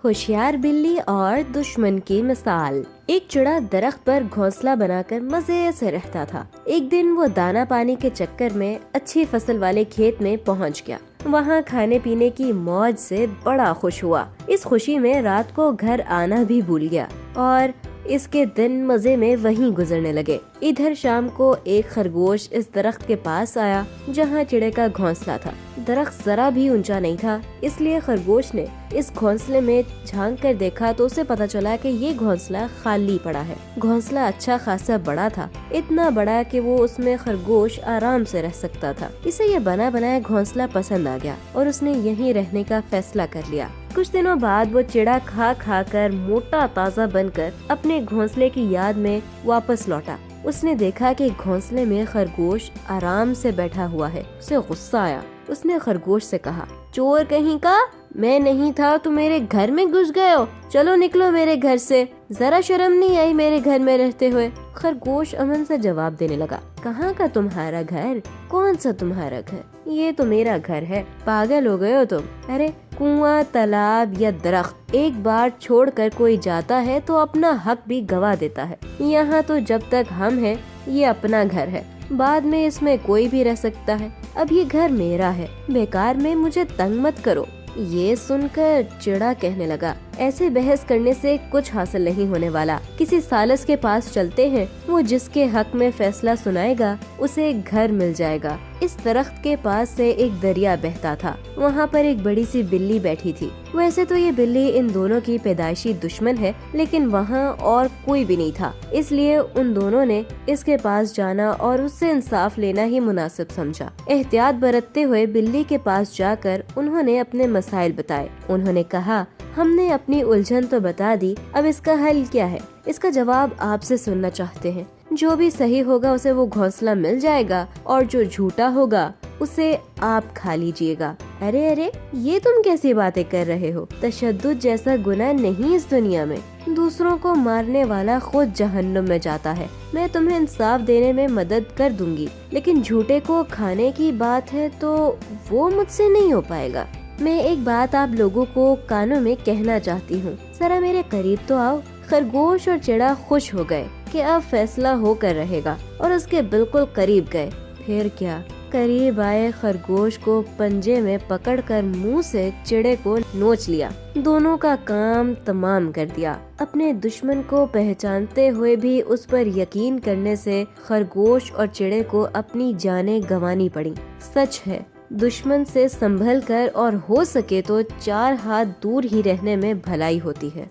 ہوشیار بلی اور دشمن کی مثال۔ ایک چڑا درخت پر گھونسلہ بنا کر مزے سے رہتا تھا۔ ایک دن وہ دانا پانی کے چکر میں اچھی فصل والے کھیت میں پہنچ گیا۔ وہاں کھانے پینے کی موج سے بڑا خوش ہوا۔ اس خوشی میں رات کو گھر آنا بھی بھول گیا اور اس کے دن مزے میں وہیں گزرنے لگے۔ ادھر شام کو ایک خرگوش اس درخت کے پاس آیا جہاں چڑے کا گھونسلہ تھا۔ درخت ذرا بھی اونچا نہیں تھا، اس لیے خرگوش نے اس گھونسلے میں جھانک کر دیکھا تو اسے پتا چلا کہ یہ گھونسلہ خالی پڑا ہے۔ گھونسلہ اچھا خاصا بڑا تھا، اتنا بڑا کہ وہ اس میں خرگوش آرام سے رہ سکتا تھا۔ اسے یہ بنا بنایا گھونسلہ پسند آ گیا اور اس نے یہیں رہنے کا فیصلہ کر لیا۔ کچھ دنوں بعد وہ چڑا کھا کھا کر موٹا تازہ بن کر اپنے گھونسلے کی یاد میں واپس لوٹا۔ اس نے دیکھا کہ گھونسلے میں خرگوش آرام سے بیٹھا ہوا ہے۔ اسے غصہ آیا۔ اس نے خرگوش سے کہا، چور کہیں کا، میں نہیں تھا تو میرے گھر میں گھس گئے ہو، چلو نکلو میرے گھر سے، ذرا شرم نہیں آئی میرے گھر میں رہتے ہوئے؟ خرگوش امن سے جواب دینے لگا، کہاں کا تمہارا گھر؟ کون سا تمہارا گھر؟ یہ تو میرا گھر ہے، پاگل ہو گئے ہو تم؟ ارے کنواں، تالاب یا درخت ایک بار چھوڑ کر کوئی جاتا ہے تو اپنا حق بھی گوا دیتا ہے۔ یہاں تو جب تک ہم ہیں یہ اپنا گھر ہے، بعد میں اس میں کوئی بھی رہ سکتا ہے، اب یہ گھر میرا ہے، بیکار میں مجھے تنگ مت کرو۔ یہ سن کر چڑا کہنے لگا، ایسے بحث کرنے سے کچھ حاصل نہیں ہونے والا، کسی سالس کے پاس چلتے ہیں، وہ جس کے حق میں فیصلہ سنائے گا اسے گھر مل جائے گا۔ اس درخت کے پاس سے ایک دریا بہتا تھا، وہاں پر ایک بڑی سی بلی بیٹھی تھی۔ ویسے تو یہ بلی ان دونوں کی پیدائشی دشمن ہے، لیکن وہاں اور کوئی بھی نہیں تھا، اس لیے ان دونوں نے اس کے پاس جانا اور اس سے انصاف لینا ہی مناسب سمجھا۔ احتیاط برتتے ہوئے بلی کے پاس جا کر انہوں نے اپنے مسائل بتائے۔ انہوں نے کہا، ہم نے اپنی الجھن تو بتا دی، اب اس کا حل کیا ہے؟ اس کا جواب آپ سے سننا چاہتے ہیں۔ جو بھی صحیح ہوگا اسے وہ گھونسلہ مل جائے گا اور جو جھوٹا ہوگا اسے آپ کھا لیجئے گا۔ ارے ارے، یہ تم کیسی باتیں کر رہے ہو؟ تشدد جیسا گناہ نہیں اس دنیا میں، دوسروں کو مارنے والا خود جہنم میں جاتا ہے۔ میں تمہیں انصاف دینے میں مدد کر دوں گی، لیکن جھوٹے کو کھانے کی بات ہے تو وہ مجھ سے نہیں ہو پائے گا۔ میں ایک بات آپ لوگوں کو کانوں میں کہنا چاہتی ہوں، ذرا میرے قریب تو آؤ۔ خرگوش اور چڑا خوش ہو گئے کہ اب فیصلہ ہو کر رہے گا اور اس کے بالکل قریب گئے۔ پھر کیا، قریب آئے خرگوش کو پنجے میں پکڑ کر منہ سے چڑے کو نوچ لیا، دونوں کا کام تمام کر دیا۔ اپنے دشمن کو پہچانتے ہوئے بھی اس پر یقین کرنے سے خرگوش اور چڑے کو اپنی جانیں گنوانی پڑی۔ سچ ہے، دشمن سے سنبھل کر اور ہو سکے تو 4 ہاتھ دور ہی رہنے میں بھلائی ہوتی ہے۔